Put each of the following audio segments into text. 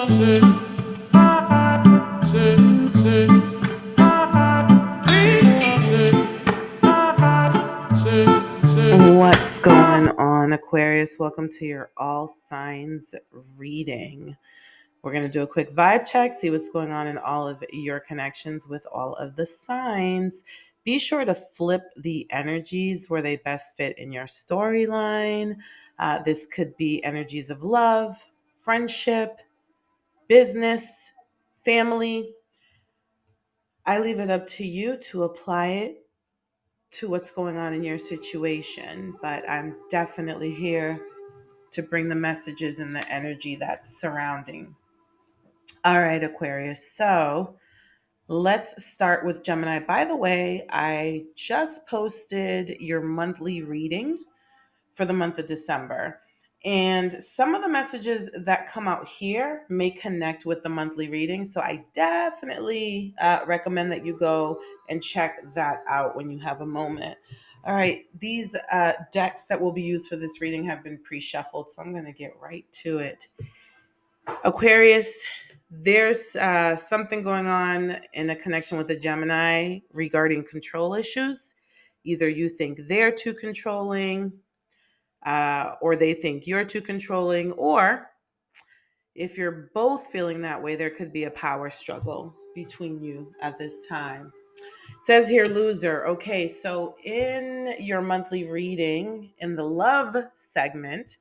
What's going on, Aquarius? Welcome to your all signs reading. We're going to do a quick vibe check, see what's going on in all of your connections with all of the signs. Be sure to flip the energies where they best fit in your storyline. This could be energies of love, friendship, business, family. I leave it up to you to apply it to what's going on in your situation, but I'm definitely here to bring the messages and the energy that's surrounding. All right, Aquarius. So let's start with Gemini. By the way, I just posted your monthly reading for the month of December. And some of the messages that come out here may connect with the monthly reading. So I definitely recommend that you go and check that out when you have a moment. All right, these decks that will be used for this reading have been pre-shuffled, so I'm going to get right to it. Aquarius, there's something going on in a connection with a Gemini regarding control issues. Either you think they're too controlling, or they think you're too controlling, or if you're both feeling that way, there could be a power struggle between you at this time. It says here, loser. Okay, so in your monthly reading, in the love segment,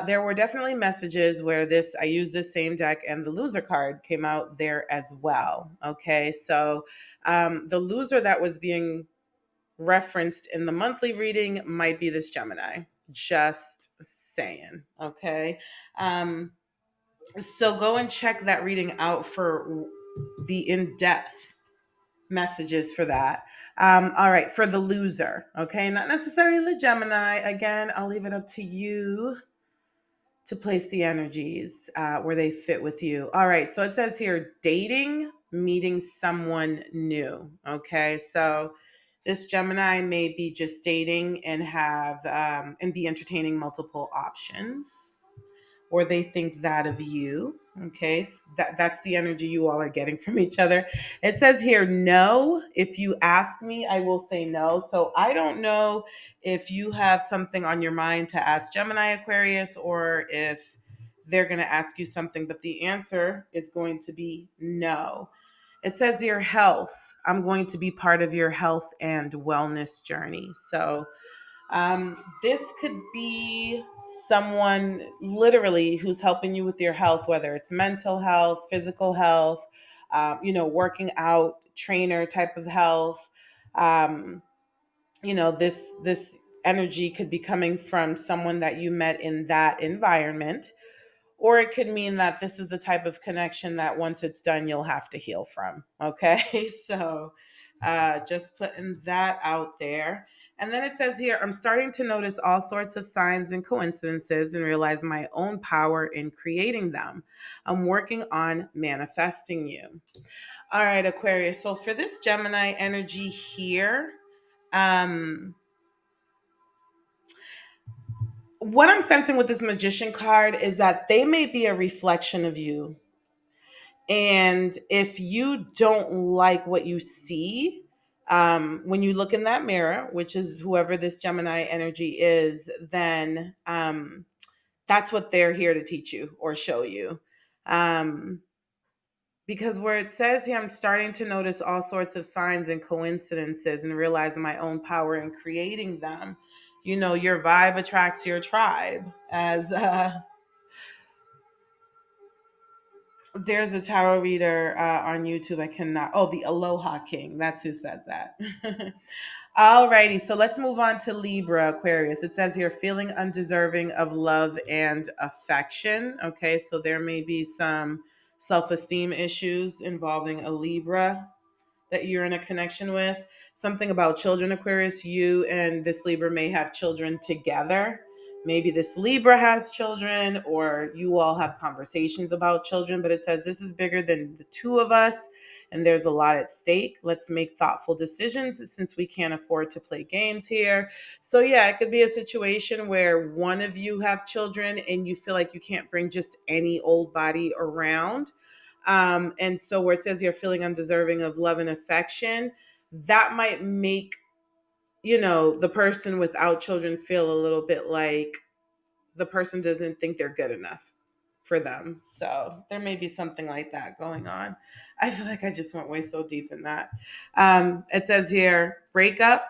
there were definitely messages where I used this same deck and the loser card came out there as well. Okay, so the loser that was being referenced in the monthly reading might be this Gemini. Just saying. Okay. So go and check that reading out for the in-depth messages for that. All right, for the loser. Okay, not necessarily the Gemini. Again, I'll leave it up to you to place the energies where they fit with you. All right, so it says here, dating, meeting someone new. Okay, so this Gemini may be just dating and have and be entertaining multiple options, or they think that of you. Okay, so that's the energy you all are getting from each other. It says here, no. If you ask me, I will say no. So I don't know if you have something on your mind to ask Gemini, Aquarius, or if they're going to ask you something, but the answer is going to be no. It says your health. I'm going to be part of your health and wellness journey. So this could be someone literally who's helping you with your health, whether it's mental health, physical health, working out, trainer type of health. Um, this energy could be coming from someone that you met in that environment, or it could mean that this is the type of connection that once it's done, you'll have to heal from. Okay, so just putting that out there. And then it says here, I'm starting to notice all sorts of signs and coincidences and realize my own power in creating them. I'm working on manifesting you. All right, Aquarius. So for this Gemini energy here, what I'm sensing with this Magician card is that they may be a reflection of you. And if you don't like what you see, when you look in that mirror, which is whoever this Gemini energy is, then that's what they're here to teach you or show you. Because where it says here, I'm starting to notice all sorts of signs and coincidences and realizing my own power in creating them. Your vibe attracts your tribe, as there's a tarot reader on YouTube. I cannot. Oh, the Aloha King. That's who says that. Alrighty, so let's move on to Libra, Aquarius. It says here, feeling undeserving of love and affection. Okay, so there may be some self-esteem issues involving a Libra that you're in a connection with. Something about children, Aquarius. You and this Libra may have children together. maybe this Libra has children, or you all have conversations about children, but it says this is bigger than the two of us and there's a lot at stake. Let's make thoughtful decisions since we can't afford to play games here. So yeah, it could be a situation where one of you have children and you feel like you can't bring just any old body around. And so where it says you're feeling undeserving of love and affection, that might make, the person without children feel a little bit like the person doesn't think they're good enough for them. So there may be something like that going on. I feel like I just went way so deep in that. It says here, breakup,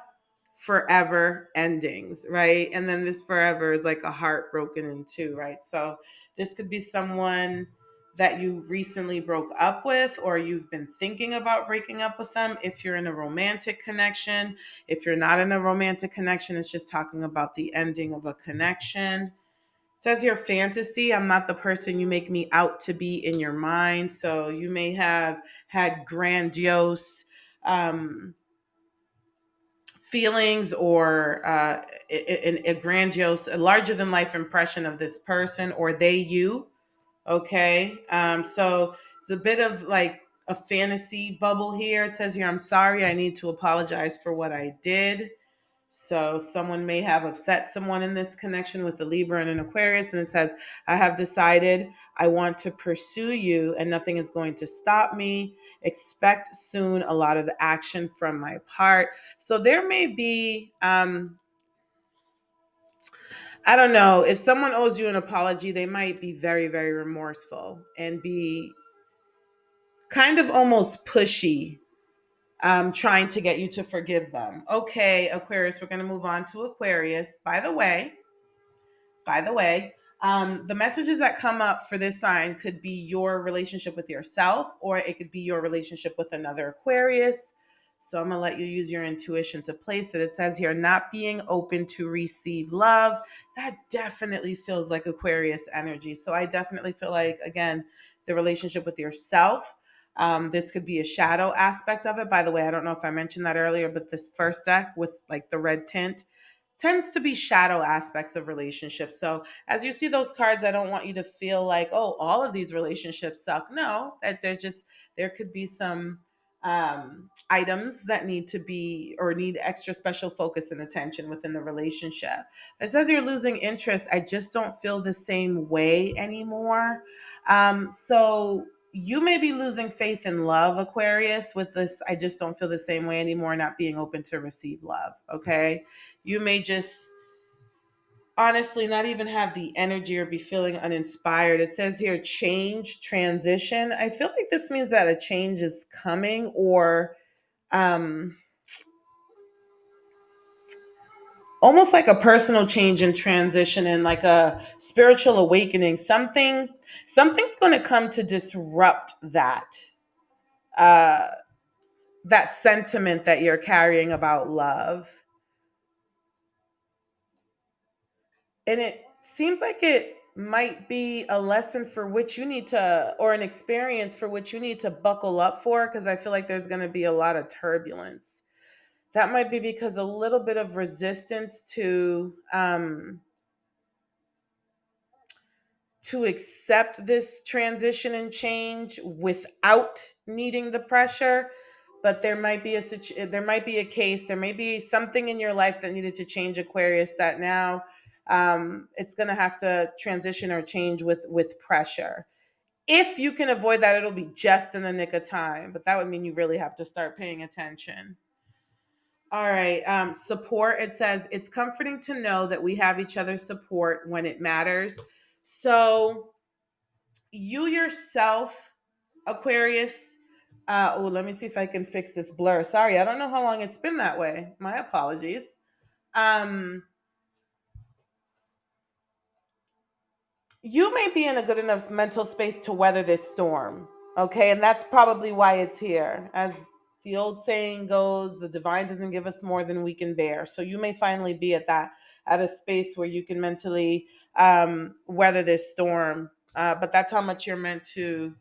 forever endings, right? And then this forever is like a heart broken in two, right? So this could be someone that you recently broke up with, or you've been thinking about breaking up with them if you're in a romantic connection. If you're not in a romantic connection, it's just talking about the ending of a connection. It says your fantasy, I'm not the person you make me out to be in your mind. So you may have had grandiose feelings, or a grandiose, a larger than life impression of this person, or they you. Okay. So it's a bit of like a fantasy bubble here. It says here, I'm sorry, I need to apologize for what I did. So someone may have upset someone in this connection with the Libra and an Aquarius, and it says, I have decided I want to pursue you and nothing is going to stop me. Expect soon a lot of action from my part. So there may be, I don't know, if someone owes you an apology, they might be very, very remorseful and be kind of almost pushy, trying to get you to forgive them. Okay, Aquarius, we're going to move on to Aquarius. By the way, the messages that come up for this sign could be your relationship with yourself, or it could be your relationship with another Aquarius. So I'm going to let you use your intuition to place it. It says here, not being open to receive love. That definitely feels like Aquarius energy. So I definitely feel like, again, the relationship with yourself. This could be a shadow aspect of it. By the way, I don't know if I mentioned that earlier, but this first deck with like the red tint tends to be shadow aspects of relationships. So as you see those cards, I don't want you to feel like, oh, all of these relationships suck. No, that there could be some items that need to be, or need extra special focus and attention within the relationship. It says you're losing interest. I just don't feel the same way anymore. So you may be losing faith in love, Aquarius, with this. I just don't feel the same way anymore, not being open to receive love. Okay. You may just honestly not even have the energy or be feeling uninspired. It says here change, transition. I feel like this means that a change is coming, or um almost like a personal change and transition, and like a spiritual awakening. Something's going to come to disrupt uh that sentiment that you're carrying about love. And it seems like it might be a lesson for which you need to, or an experience for which you need to buckle up for, because I feel like there's going to be a lot of turbulence. That might be because a little bit of resistance to accept this transition and change without needing the pressure. But there might be a case, there may be something in your life that needed to change, Aquarius, that now it's going to have to transition or change with pressure. If you can avoid that, it'll be just in the nick of time, but that would mean you really have to start paying attention. All right. Support. It says it's comforting to know that we have each other's support when it matters. So you yourself, Aquarius. Oh, let me see if I can fix this blur. Sorry, I don't know how long it's been that way. My apologies. Um, you may be in a good enough mental space to weather this storm. Okay, and that's probably why it's here. As the old saying goes, the divine doesn't give us more than we can bear. So you may finally be at a space where you can mentally weather this storm. But that's how much you're meant to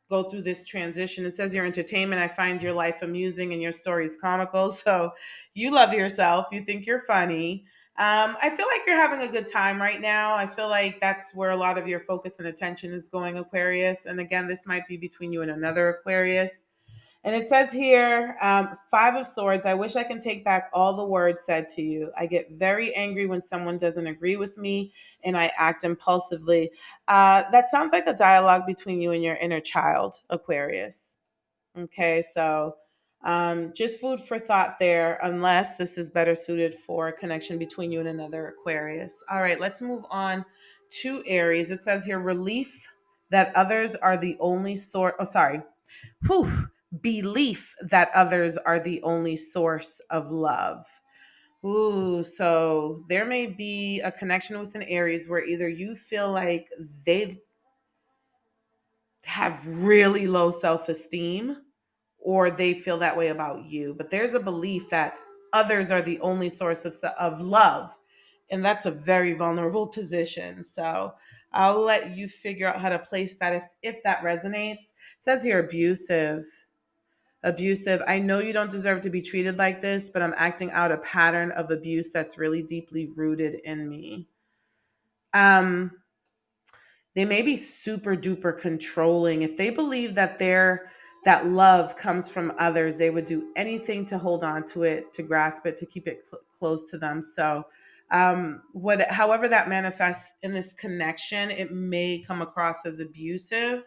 go through this transition. It says your entertainment. I find your life amusing and your stories comical. So you love yourself. You think you're funny. I feel like you're having a good time right now. I feel like that's where a lot of your focus and attention is going, Aquarius. And again, this might be between you and another Aquarius. And it says here, Five of Swords. I wish I can take back all the words said to you. I get very angry when someone doesn't agree with me and I act impulsively. That sounds like a dialogue between you and your inner child, Aquarius. Okay, so just food for thought there, unless this is better suited for a connection between you and another Aquarius. All right, let's move on to Aries. It says here, relief that others are the only source. Oh, sorry. Whew. Belief that others are the only source of love. Ooh, so there may be a connection with an Aries where either you feel like they have really low self esteem or they feel that way about you. But there's a belief that others are the only source of love. And that's a very vulnerable position. So I'll let you figure out how to place that if that resonates. It says here abusive. Abusive. I know you don't deserve to be treated like this, but I'm acting out a pattern of abuse that's really deeply rooted in me. Um, they may be super duper controlling. If they believe that that love comes from others, they would do anything to hold on to it, to grasp it, to keep it close to them. So however that manifests in this connection, it may come across as abusive.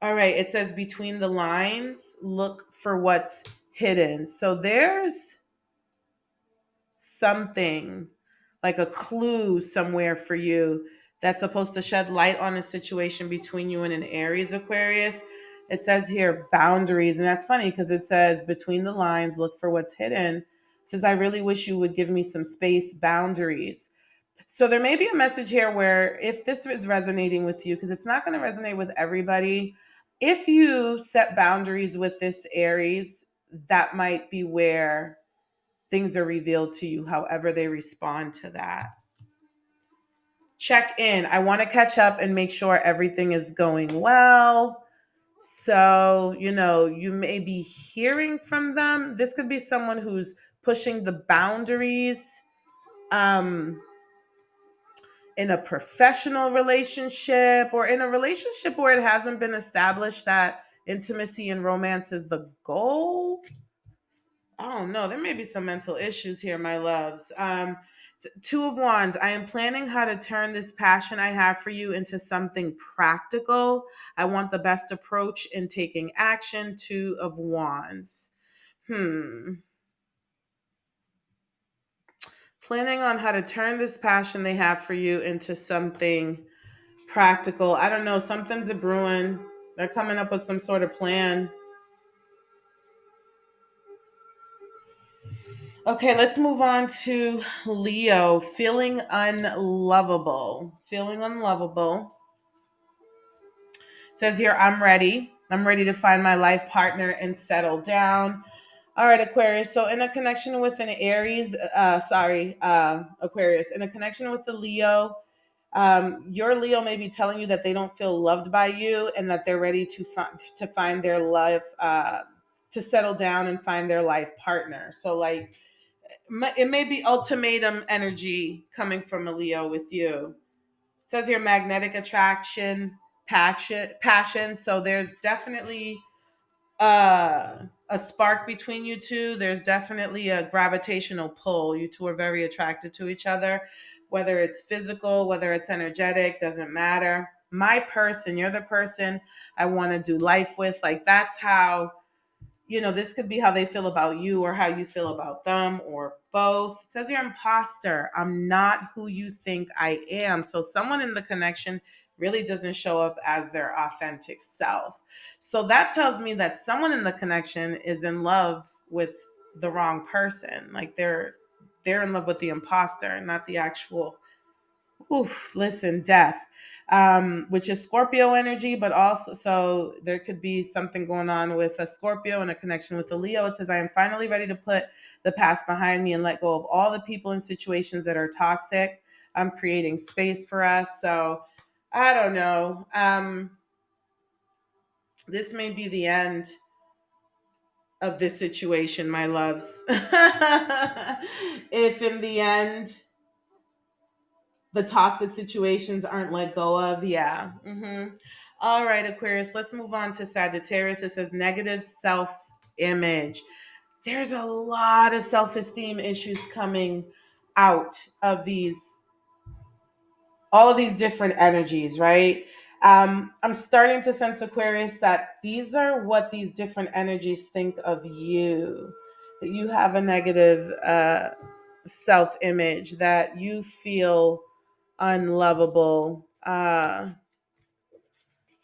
All right, it says between the lines, look for what's hidden. So there's something like a clue somewhere for you that's supposed to shed light on a situation between you and an Aries Aquarius. It says here boundaries, and that's funny because it says between the lines, look for what's hidden. It says, I really wish you would give me some space, boundaries. So there may be a message here where if this is resonating with you, because it's not going to resonate with everybody, if you set boundaries with this Aries, that might be where things are revealed to you, however they respond to that. Check in. I want to catch up and make sure everything is going well. So, you may be hearing from them. This could be someone who's pushing the boundaries um, in a professional relationship or in a relationship where it hasn't been established that intimacy and romance is the goal. Oh no, there may be some mental issues here, my loves. Two of Wands. I am planning how to turn this passion I have for you into something practical. I want the best approach in taking action. Two of Wands. Planning on how to turn this passion they have for you into something practical. I don't know. Something's a brewing. They're coming up with some sort of plan. Okay, let's move on to Leo. Feeling unlovable. Feeling unlovable. It says here, I'm ready. I'm ready to find my life partner and settle down. All right, Aquarius. So, in a connection with an Aries, Aquarius, in a connection with the Leo, your Leo may be telling you that they don't feel loved by you and that they're ready to find their life, to settle down and find their life partner. So, like, it may be ultimatum energy coming from a Leo with you. It says here magnetic attraction, passion. So there's definitely a spark between you two. There's definitely a gravitational pull. You two are very attracted to each other, whether it's physical, whether it's energetic, doesn't matter. My person, you're the person I want to do life with. Like that's how this could be how they feel about you or how you feel about them or both. It says you're imposter. I'm not who you think I am. So someone in the connection really doesn't show up as their authentic self. So that tells me that someone in the connection is in love with the wrong person. Like they're in love with the imposter, not the actual listen, death, which is Scorpio energy, but also, so there could be something going on with a Scorpio and a connection with a Leo. It says, I am finally ready to put the past behind me and let go of all the people and situations that are toxic. I'm creating space for us. So I don't know. This may be the end of this situation, my loves. If in the end the toxic situations aren't let go of, yeah. All right, Aquarius, let's move on to Sagittarius. It says negative self image. There's a lot of self esteem issues coming out of all of these different energies, right? I'm starting to sense, Aquarius, that these are what these different energies think of you. That you have a negative self image, that you feel unlovable.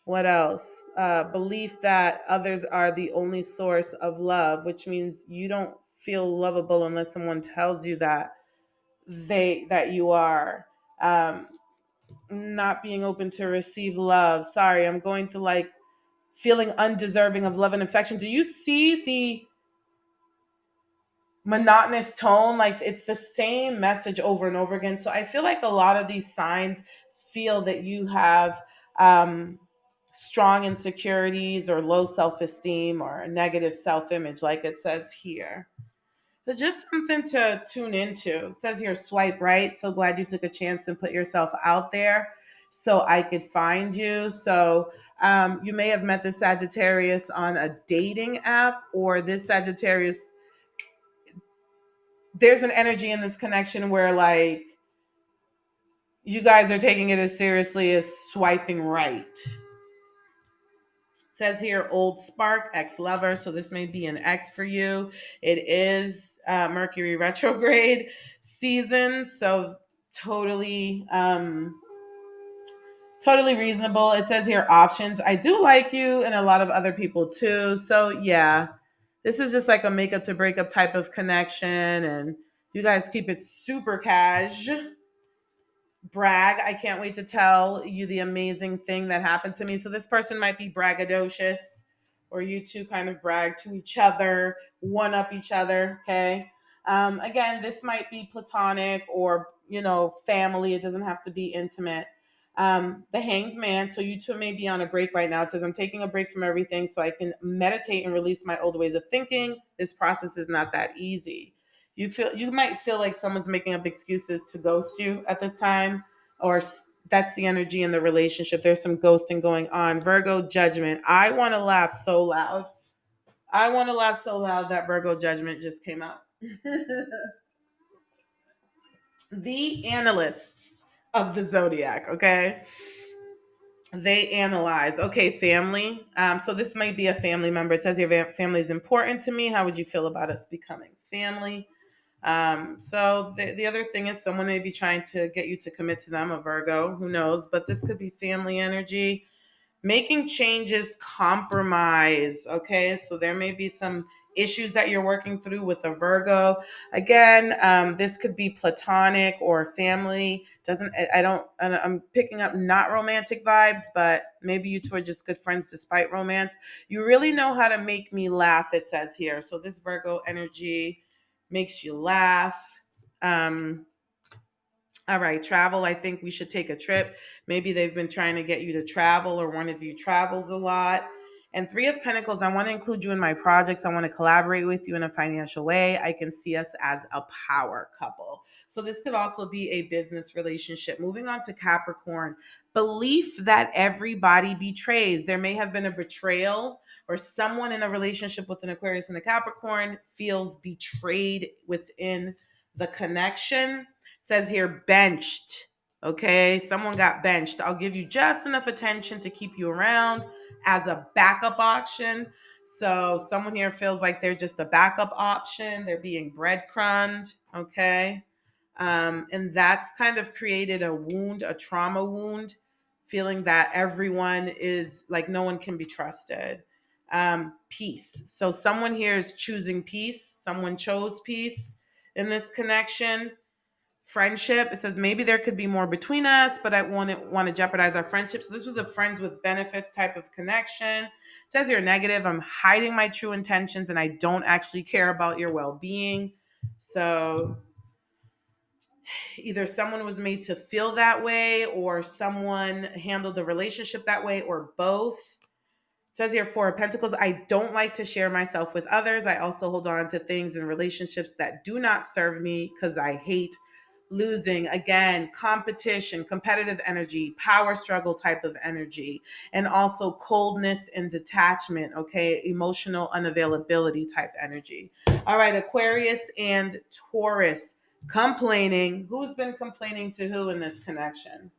What else? Belief that others are the only source of love, which means you don't feel lovable unless someone tells you that you are. Um, Not being open to receive love. Sorry, I'm going to like feeling undeserving of love and affection. Do you see the monotonous tone? Like it's the same message over and over again. So I feel like a lot of these signs feel that you have strong insecurities or low self-esteem or a negative self-image, like it says here. So just something to tune into. It says here, swipe right. So glad you took a chance and put yourself out there so I could find you. So you may have met this Sagittarius on a dating app, or this Sagittarius, there's an energy in this connection where like you guys are taking it as seriously as swiping right. It says here, old spark, ex lover. So this may be an ex for you. It is Mercury retrograde season. So totally, totally reasonable. It says here, options. I do like you and a lot of other people too. So yeah, this is just like a makeup to breakup type of connection. And you guys keep it super cash. Brag. I can't wait to tell you the amazing thing that happened to me. So this person might be braggadocious, or you two kind of brag to each other, one up each other. Okay. Again, this might be platonic or, family. It doesn't have to be intimate. The hanged man. So you two may be on a break right now. It says, I'm taking a break from everything so I can meditate and release my old ways of thinking. This process is not that easy. You might feel like someone's making up excuses to ghost you at this time, or that's the energy in the relationship. There's some ghosting going on. Virgo judgment. I want to laugh so loud. I want to laugh so loud that Virgo judgment just came out. The analysts of the zodiac, okay? They analyze, okay, family. So this might be a family member. It says your family is important to me. How would you feel about us becoming family? So the other thing is someone may be trying to get you to commit to them, a Virgo, who knows, but this could be family energy. Making changes, compromise. Okay, so there may be some issues that you're working through with a Virgo. Again, this could be platonic or family. Doesn't I don't I'm picking up not romantic vibes, but maybe you two are just good friends despite romance. You really know how to make me laugh, it says here. So this Virgo energy makes you laugh. Um, all right, travel. I think we should take a trip. Maybe they've been trying to get you to travel, or one of you travels a lot. And Three of Pentacles, I want to include you in my projects. I want to collaborate with you in a financial way. I can see us as a power couple. So this could also be a business relationship. Moving on to Capricorn, belief that everybody betrays. There may have been a betrayal, or someone in a relationship with an Aquarius and a Capricorn feels betrayed within the connection. Says here, benched. Okay, someone got benched. I'll give you just enough attention to keep you around as a backup option. So someone here feels like they're just a backup option. They're being breadcrumbed. Okay. And that's kind of created a wound, a trauma wound, feeling that everyone is like no one can be trusted. Peace. So someone here is choosing peace. Someone chose peace in this connection. Friendship. It says maybe there could be more between us, but I wouldn't want to jeopardize our friendship. So this was a friends with benefits type of connection. It says you're negative. I'm hiding my true intentions and I don't actually care about your well-being. So either someone was made to feel that way, or someone handled the relationship that way, or both. Says here, Four of Pentacles, I don't like to share myself with others. I also hold on to things and relationships that do not serve me because I hate losing. Again, competition, competitive energy, power struggle type of energy, and also coldness and detachment, okay? Emotional unavailability type energy. All right, Aquarius and Taurus, complaining. Who's been complaining to who in this connection?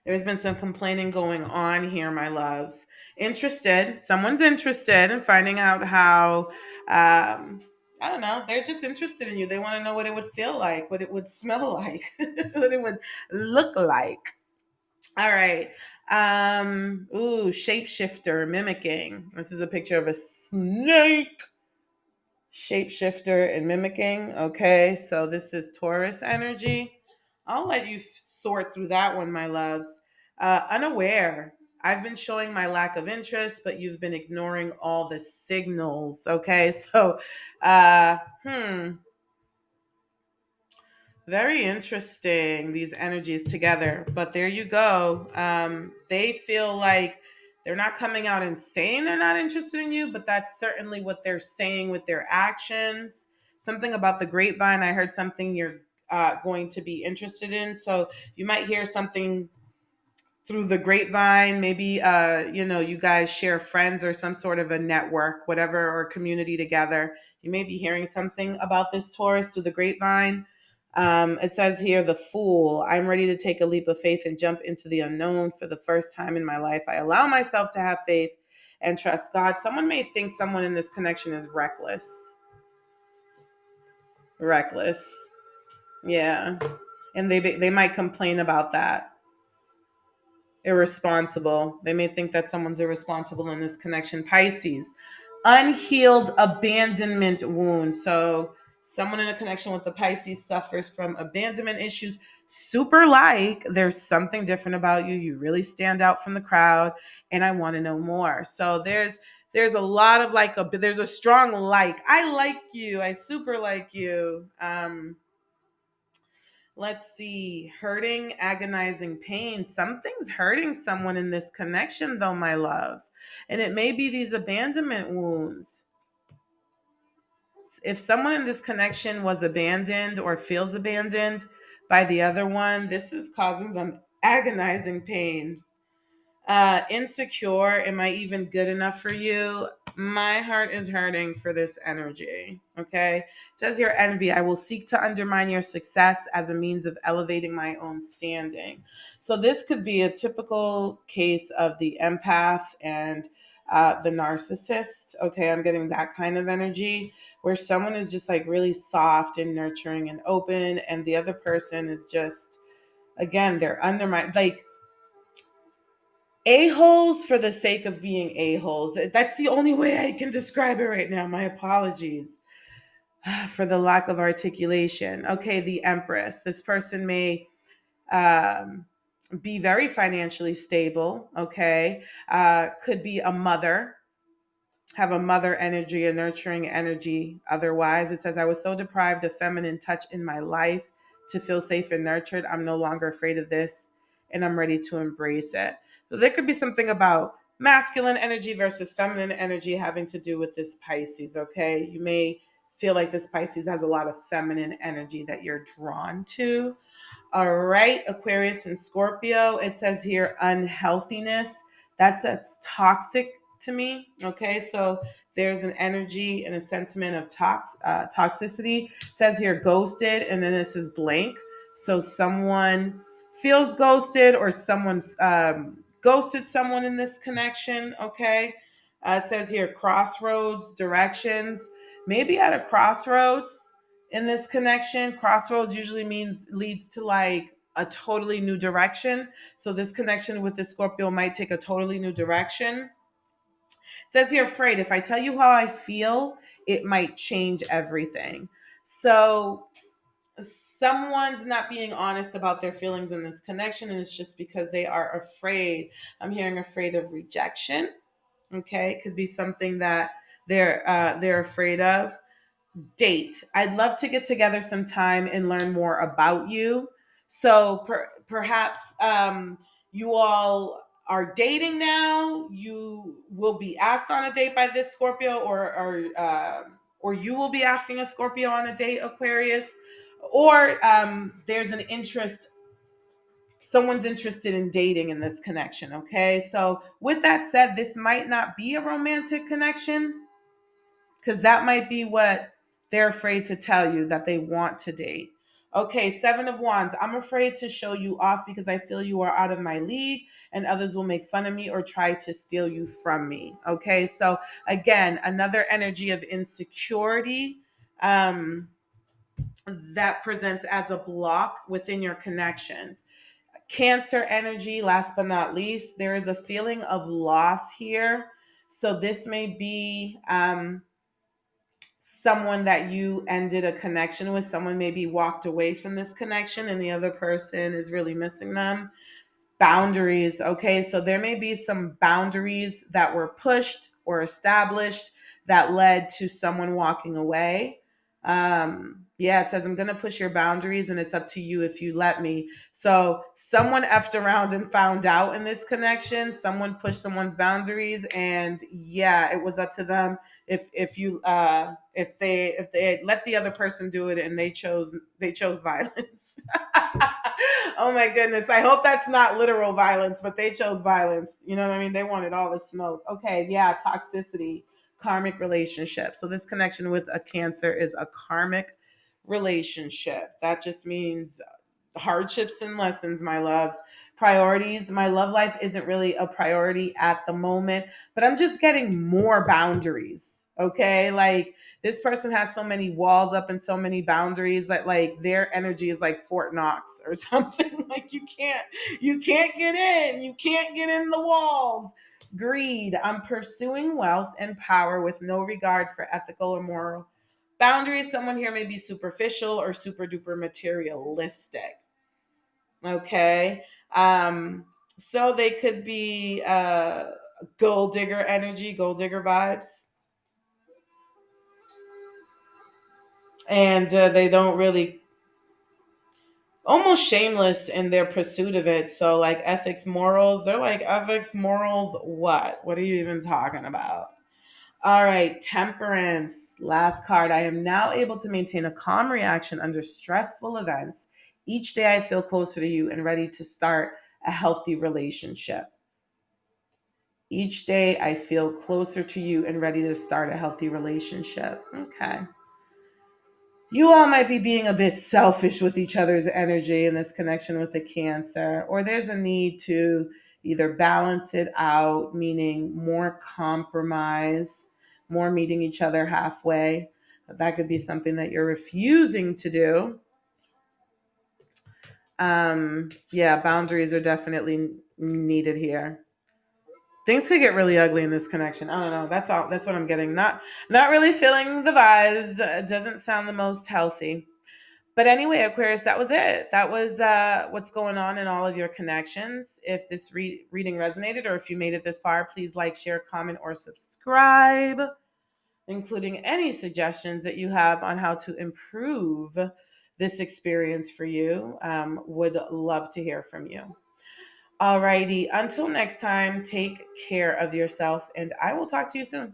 There's been some complaining going on here, my loves. Interested. Someone's interested in finding out how, I don't know, they're just interested in you. They want to know what it would feel like, what it would smell like, what it would look like. All right. Shapeshifter, mimicking. This is a picture of a snake. Shapeshifter and mimicking. Okay, so this is Taurus energy. I'll let you sort through that one, my loves. Unaware. I've been showing my lack of interest, but you've been ignoring all the signals. Okay, so, uh, hmm, very interesting, these energies together. But there you go. They feel like they're not coming out and saying they're not interested in you, but that's certainly what they're saying with their actions. Something about the grapevine. I heard something you're going to be interested in. So you might hear something through the grapevine. Maybe you guys share friends or some sort of a network, whatever, or community together. You may be hearing something about this Taurus through the grapevine. It says here, the Fool. I'm ready to take a leap of faith and jump into the unknown for the first time in my life. I allow myself to have faith and trust God. Someone may think someone in this connection is reckless. Yeah, and they might complain about that. Irresponsible. They may think that someone's irresponsible in this connection. Pisces, unhealed abandonment wound. So someone in a connection with the Pisces suffers from abandonment issues. Super like there's something different about you. You really stand out from the crowd, and I want to know more. So there's a lot of there's a strong like. I like you. I super like you. Let's see, hurting, agonizing pain. Something's hurting someone in this connection, though, my loves. And it may be these abandonment wounds. If someone in this connection was abandoned or feels abandoned by the other one, this is causing them agonizing pain. Insecure, am I even good enough for you? My heart is hurting for this energy. Okay. It says here, envy. I will seek to undermine your success as a means of elevating my own standing. So this could be a typical case of the empath and the narcissist. Okay. I'm getting that kind of energy where someone is just like really soft and nurturing and open, and the other person is just, again, they're undermined. Like, a-holes for the sake of being a-holes. That's the only way I can describe it right now. My apologies for the lack of articulation. Okay, the Empress. This person may um, be very financially stable. Okay, could be a mother, have a mother energy, a nurturing energy. Otherwise, it says, I was so deprived of feminine touch in my life to feel safe and nurtured. I'm no longer afraid of this, and I'm ready to embrace it. So there could be something about masculine energy versus feminine energy having to do with this Pisces, okay? You may feel like this Pisces has a lot of feminine energy that you're drawn to. All right, Aquarius and Scorpio. It says here unhealthiness. That's toxic to me. Okay, so there's an energy and a sentiment of toxicity. It says here ghosted, and then this is blank. So someone feels ghosted, or someone's ghosted someone in this connection. Okay, it says here crossroads, directions. Maybe at a crossroads in this connection. Crossroads usually means leads to like a totally new direction. So this connection with the Scorpio might take a totally new direction. It says you're afraid. If I tell you how I feel, it might change everything. So someone's not being honest about their feelings in this connection, and it's just because they are afraid. I'm hearing afraid of rejection. Okay, it could be something that they're afraid of. Date. I'd love to get together sometime and learn more about you. So perhaps you all are dating now, you will be asked on a date by this Scorpio, or you will be asking a Scorpio on a date, Aquarius, or there's an interest. Someone's interested in dating in this connection. Okay, so with that said, this might not be a romantic connection, because that might be what they're afraid to tell you, that they want to date. Okay, Seven of Wands. I'm afraid to show you off because I feel you are out of my league and others will make fun of me or try to steal you from me. Okay, so again, another energy of insecurity um, that presents as a block within your connections. Cancer energy, last but not least, there is a feeling of loss here. So this may be someone that you ended a connection with. Someone maybe walked away from this connection and the other person is really missing them. Boundaries. Okay, so there may be some boundaries that were pushed or established that led to someone walking away. Yeah, it says, I'm going to push your boundaries and it's up to you if you let me. So someone effed around and found out in this connection. Someone pushed someone's boundaries, and yeah, it was up to them if they let the other person do it, and they chose violence. Oh my goodness. I hope that's not literal violence, but they chose violence. You know what I mean? They wanted all the smoke. Okay, yeah, toxicity, karmic relationship. So this connection with a Cancer is a karmic relationship. That just means hardships and lessons, my loves. Priorities. My love life isn't really a priority at the moment, but I'm just getting more boundaries. Okay. Like, this person has so many walls up and so many boundaries that, like, their energy is like Fort Knox or something. Like, you can't get in. You can't get in the walls. Greed. I'm pursuing wealth and power with no regard for ethical or moral boundaries. Someone here may be superficial or super duper materialistic. Okay. So they could be gold digger energy, gold digger vibes. And they don't really, almost shameless in their pursuit of it. So, like, ethics, morals, they're like, ethics, morals, what? What are you even talking about? All right, Temperance, last card. I am now able to maintain a calm reaction under stressful events. Each day I feel closer to you and ready to start a healthy relationship. Each day I feel closer to you and ready to start a healthy relationship. Okay. You all might be being a bit selfish with each other's energy in this connection with the Cancer, or there's a need to either balance it out, meaning more compromise, more meeting each other halfway. That could be something that you're refusing to do. Yeah, boundaries are definitely needed here. Things could get really ugly in this connection. I don't know. That's all. That's what I'm getting. Not really feeling the vibes. It doesn't sound the most healthy. But anyway, Aquarius, that was it. That was what's going on in all of your connections. If this reading resonated, or if you made it this far, please like, share, comment, or subscribe, including any suggestions that you have on how to improve this experience for you. Would love to hear from you. Alrighty, until next time, take care of yourself, and I will talk to you soon.